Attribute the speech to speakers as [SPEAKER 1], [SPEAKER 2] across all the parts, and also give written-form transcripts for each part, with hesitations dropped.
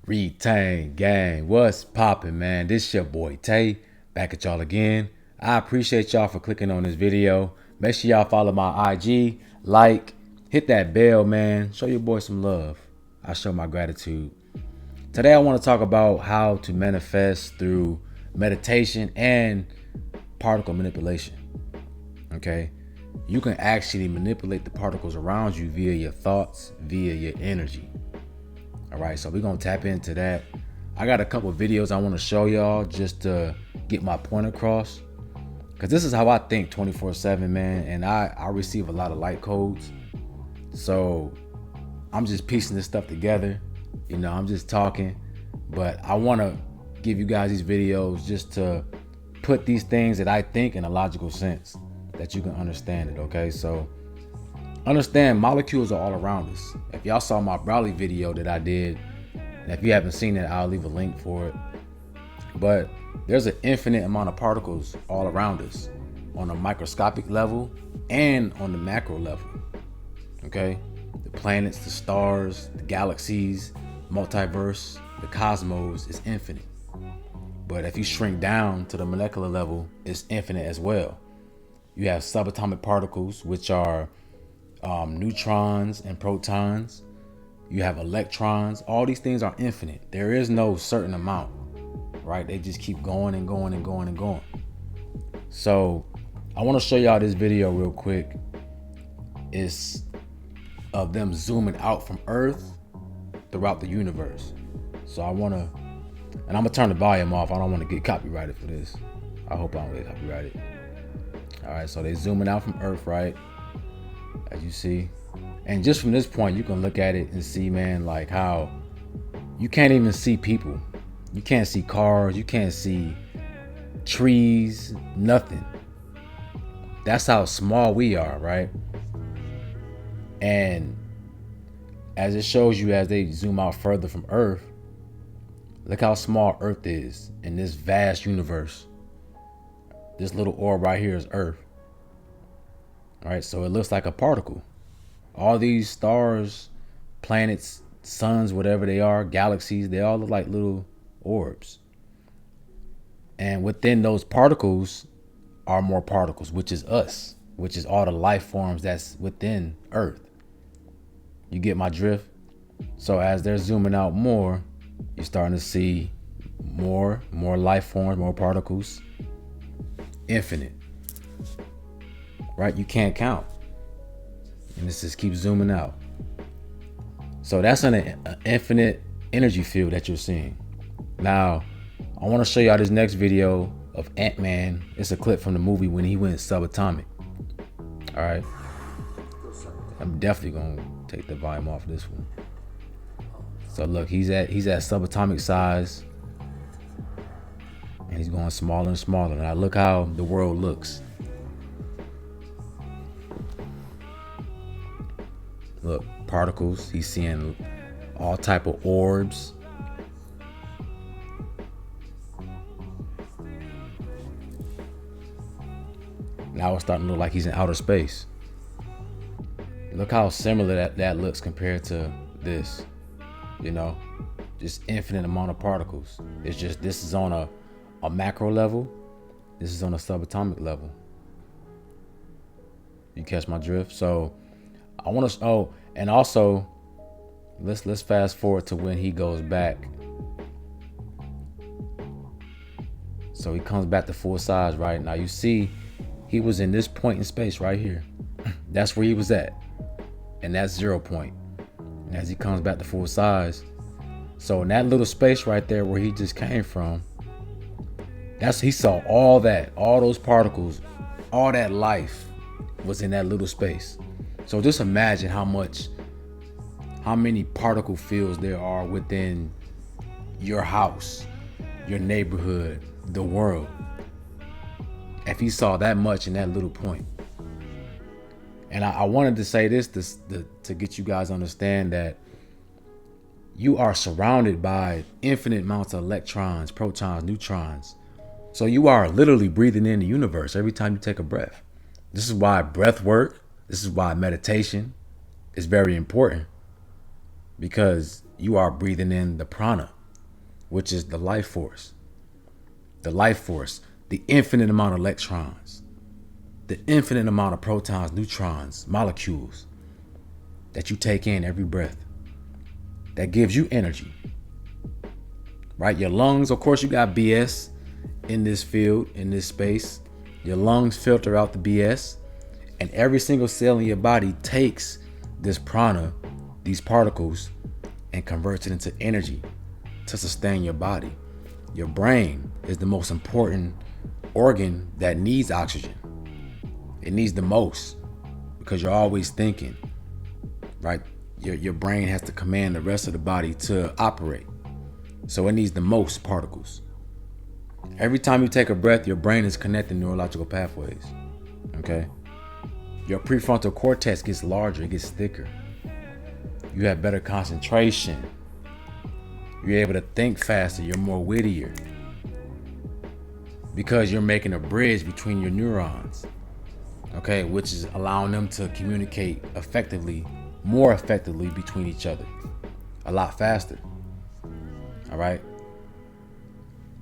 [SPEAKER 1] Retain gang, what's poppin', man? This your boy Tay, back at y'all again. I appreciate y'all for clicking on this video. Make sure y'all follow my IG, like, hit that bell, man. Show your boy some love. I show my gratitude. Today I want to talk about how to manifest through meditation and particle manipulation. Okay? You can actually manipulate the particles around you via your thoughts, via your energy. All right, so we're gonna tap into that. I got a couple videos I want to show y'all just to get my point across, because this is how I think 24/7, man. And I receive a lot of light codes, so I'm just piecing this stuff together. You know, I'm just talking, but I want to give you guys these videos just to put these things that I think in a logical sense that you can understand it. Okay, so understand molecules are all around us. If y'all saw my Brawley video that I did, and if you haven't seen it, I'll leave a link for it. But there's an infinite amount of particles all around us on a microscopic level and on the macro level. Okay? The planets, the stars, the galaxies, multiverse, the cosmos is infinite. But if you shrink down to the molecular level, it's infinite as well. You have subatomic particles, which are neutrons and protons. You have electrons. All these things are infinite. There is no certain amount, right? They just keep going and going and going and going. So I want to show y'all this video real quick. It's of them zooming out from Earth throughout the universe. So I want to, and I'm gonna turn the volume off. I don't want to get copyrighted for this. I hope I don't get copyrighted. All right, so they zooming out from Earth, right? As you see, and just from this point you can look at it and see, man, like how you can't even see people, you can't see cars, you can't see trees, nothing. That's how small we are, right? And as it shows you, as they zoom out further from Earth, look how small Earth is in this vast universe. This little orb right here is Earth. All right, so it looks like a particle. All these stars, planets, suns, whatever they are, galaxies, they all look like little orbs. And within those particles are more particles, which is us, which is all the life forms that's within Earth. You get my drift? So as they're zooming out more, you're starting to see more life forms, more particles, infinite. Right? You can't count. And this just keeps zooming out. So that's an infinite energy field that you're seeing. Now, I want to show y'all this next video of Ant-Man. It's a clip from the movie when he went subatomic. All right. I'm definitely going to take the volume off this one. So look, he's at subatomic size. And he's going smaller and smaller. Now look how the world looks. Look, particles. He's seeing all type of orbs. Now it's starting to look like he's in outer space. Look how similar that looks compared to this. You know, just infinite amount of particles. It's just, this is on a macro level. This is on a subatomic level. You catch my drift? So I want to, and also let's fast forward to when he goes back. So he comes back to full size, right? Now you see he was in this point in space right here. That's where he was at. And that's 0 point. And as he comes back to full size, so in that little space right there where he just came from, he saw all that, all those particles, all that life was in that little space. So just imagine how many particle fields there are within your house, your neighborhood, the world. If he saw that much in that little point. And I wanted to say this to get you guys to understand that you are surrounded by infinite amounts of electrons, protons, neutrons. So you are literally breathing in the universe every time you take a breath. This is why breath work, this is why meditation is very important, because you are breathing in the prana, which is the life force. The life force, the infinite amount of electrons, the infinite amount of protons, neutrons, molecules that you take in every breath that gives you energy, right? Your lungs, of course, you got BS in this field, in this space. Your lungs filter out the BS, and every single cell in your body takes this prana, these particles, and converts it into energy to sustain your body. Your brain is the most important organ that needs oxygen. It needs the most because you're always thinking, right? Your brain has to command the rest of the body to operate. So it needs the most particles. Every time you take a breath, your brain is connecting neurological pathways, okay? Your prefrontal cortex gets larger, it gets thicker. You have better concentration. You're able to think faster, you're more wittier, because you're making a bridge between your neurons, okay, which is allowing them to communicate effectively, more effectively between each other, a lot faster. All right.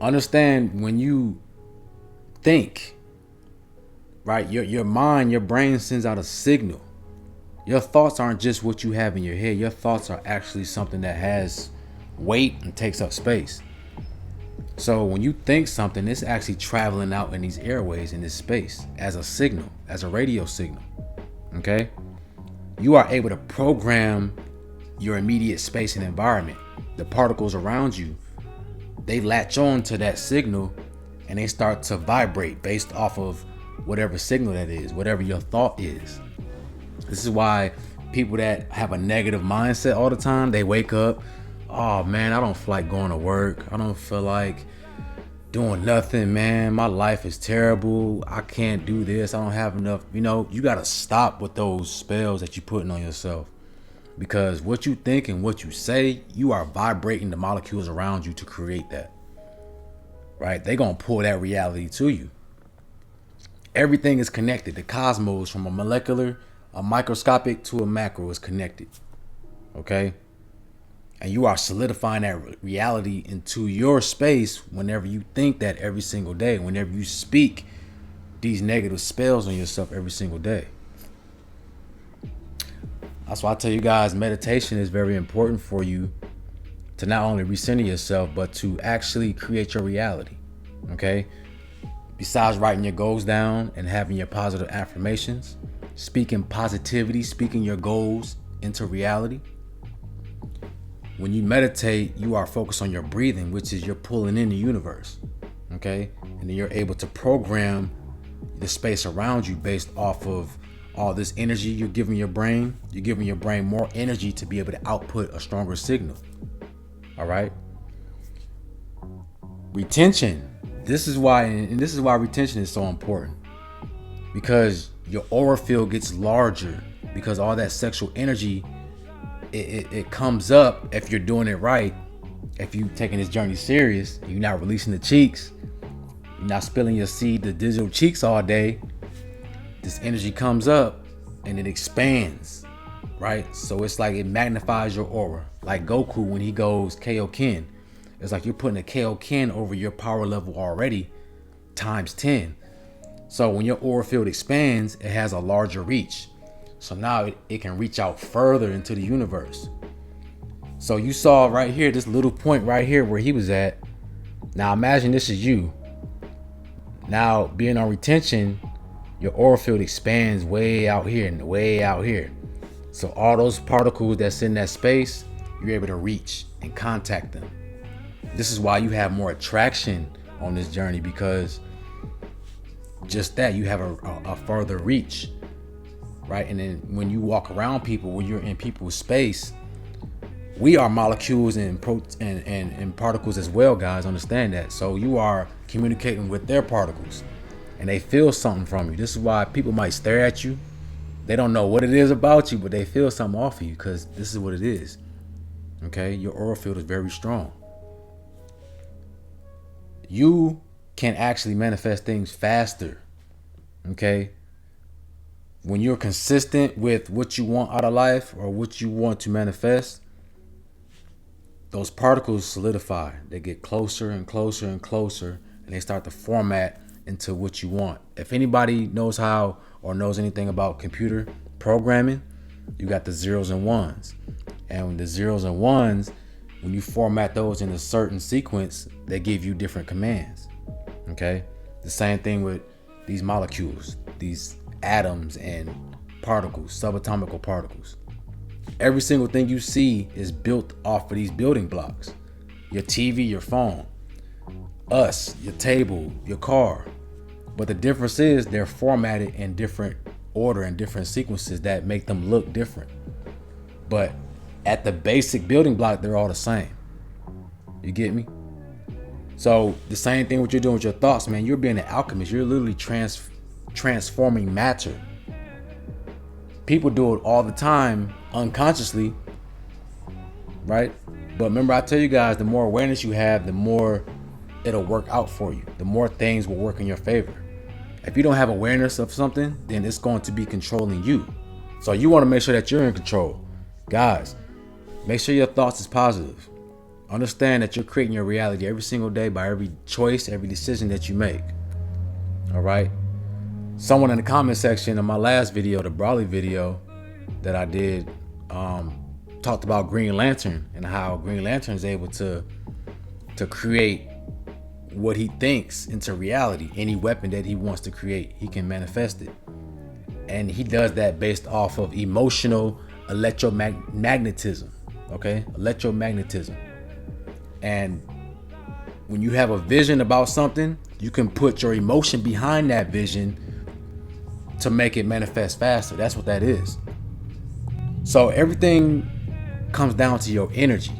[SPEAKER 1] Understand, when you think, right, your mind, your brain sends out a signal. Your thoughts aren't just what you have in your head. Your thoughts are actually something that has weight and takes up space. So when you think something, it's actually traveling out in these airways, in this space, as a signal, as a radio signal. Okay? You are able to program your immediate space and environment. The particles around you, they latch on to that signal and they start to vibrate based off of whatever signal that is, whatever your thought is. This is why people that have a negative mindset all the time, they wake up, oh man, I don't feel like going to work. I don't feel like doing nothing, man. My life is terrible. I can't do this. I don't have enough. You know, you got to stop with those spells that you're putting on yourself, because what you think and what you say, you are vibrating the molecules around you to create that, right? They're going to pull that reality to you. Everything is connected. The cosmos, from a molecular, a microscopic to a macro, is connected, okay? And you are solidifying that reality into your space whenever you think that every single day, whenever you speak these negative spells on yourself every single day. That's why I tell you guys, meditation is very important for you to not only recenter yourself, but to actually create your reality, okay? Besides writing your goals down and having your positive affirmations, speaking positivity, speaking your goals into reality. When you meditate, you are focused on your breathing, which is you're pulling in the universe, okay? And then you're able to program the space around you based off of all this energy you're giving your brain. You're giving your brain more energy to be able to output a stronger signal, all right? Retention. This is why retention is so important, because your aura field gets larger, because all that sexual energy, it comes up if you're doing it right. If you're taking this journey serious, you're not releasing the cheeks, you're not spilling your seed the digital cheeks all day, this energy comes up and it expands, right? So it's like it magnifies your aura. Like Goku, when he goes Kaioken, it's like you're putting a Kaioken over your power level already times 10. So when your aura field expands, it has a larger reach. So now it can reach out further into the universe. So you saw right here, this little point right here where he was at. Now imagine this is you. Now being on retention, your aura field expands way out here and way out here. So all those particles that's in that space, you're able to reach and contact them. This is why you have more attraction on this journey, because just that, you have a further reach, right? And then when you walk around people, when you're in people's space, we are molecules and particles as well, guys. Understand that. So you are communicating with their particles and they feel something from you. This is why people might stare at you. They don't know what it is about you, but they feel something off of you, because this is what it is. Okay, your aura field is very strong. You can actually manifest things faster. Okay? When you're consistent with what you want out of life or what you want to manifest, those particles solidify. They get closer and closer and closer, and they start to format into what you want. If anybody knows how or knows anything about computer programming, you got the zeros and ones. And the zeros and ones, when you format those in a certain sequence, they give you different commands. Okay? The same thing with these molecules, these atoms and particles, subatomic particles. Every single thing you see is built off of these building blocks. Your TV, your phone, us, your table, your car. But the difference is they're formatted in different order and different sequences that make them look different. But at the basic building block, they're all the same. You get me? So the same thing what you're doing with your thoughts, man. You're being an alchemist. You're literally transforming matter. People do it all the time unconsciously, right? But remember, I tell you guys, the more awareness you have, the more it'll work out for you. The more things will work in your favor. If you don't have awareness of something, then it's going to be controlling you. So you want to make sure that you're in control. Guys, make sure your thoughts is positive. Understand that you're creating your reality every single day by every choice, every decision that you make. All right? Someone in the comment section of my last video, the Brawley video that I did, talked about Green Lantern and how Green Lantern is able to create what he thinks into reality. Any weapon that he wants to create, he can manifest it. And he does that based off of emotional electromagnetism. Okay? Electromagnetism. And when you have a vision about something, you can put your emotion behind that vision to make it manifest faster. That's what that is. So everything comes down to your energy.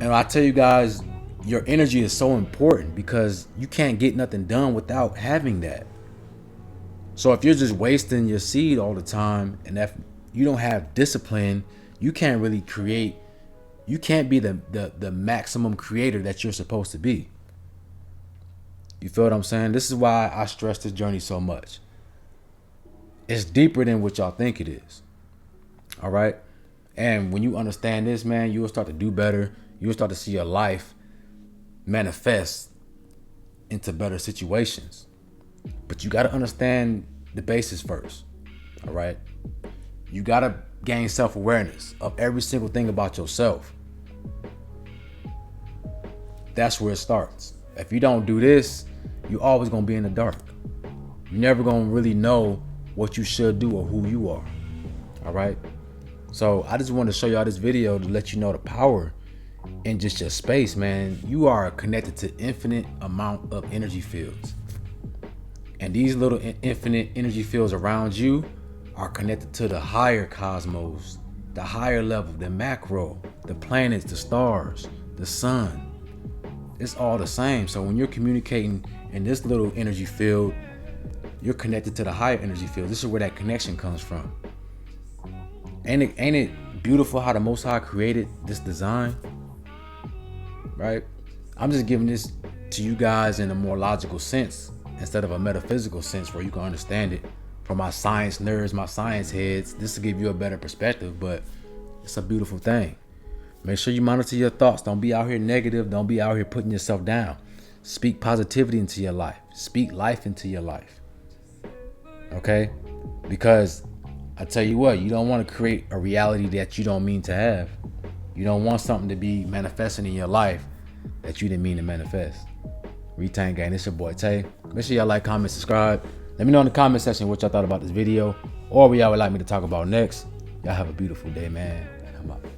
[SPEAKER 1] And I tell you guys, your energy is so important because you can't get nothing done without having that. So if you're just wasting your seed all the time, and if you don't have discipline, you can't really create. You can't be the maximum creator that you're supposed to be. You feel what I'm saying? This is why I stress this journey so much. It's deeper than what y'all think it is. All right? And when you understand this, man, you will start to do better. You will start to see your life manifest into better situations. But you got to understand the basis first. All right? You got to gain self-awareness of every single thing about yourself. That's where it starts. If you don't do this, you're always going to be in the dark. You're never going to really know what you should do or who you are. All right? So I just wanted to show y'all this video to let you know the power in just your space, man. You are connected to infinite amount of energy fields. And these little infinite energy fields around you are connected to the higher cosmos, the higher level, the macro, the planets, the stars, the sun. It's all the same. So when you're communicating in this little energy field, you're connected to the higher energy field. This is where that connection comes from. Ain't it beautiful how the Most High created this design? Right? I'm just giving this to you guys in a more logical sense instead of a metaphysical sense where you can understand it. For my science nerds, my science heads, this will give you a better perspective, but it's a beautiful thing. Make sure you monitor your thoughts. Don't be out here negative. Don't be out here putting yourself down. Speak positivity into your life. Speak life into your life. Okay? Because I tell you what, you don't want to create a reality that you don't mean to have. You don't want something to be manifesting in your life that you didn't mean to manifest. Retain Gang, it's your boy Tay. Make sure y'all like, comment, subscribe. Let me know in the comment section what y'all thought about this video or what y'all would like me to talk about next. Y'all have a beautiful day, man. And I'm out.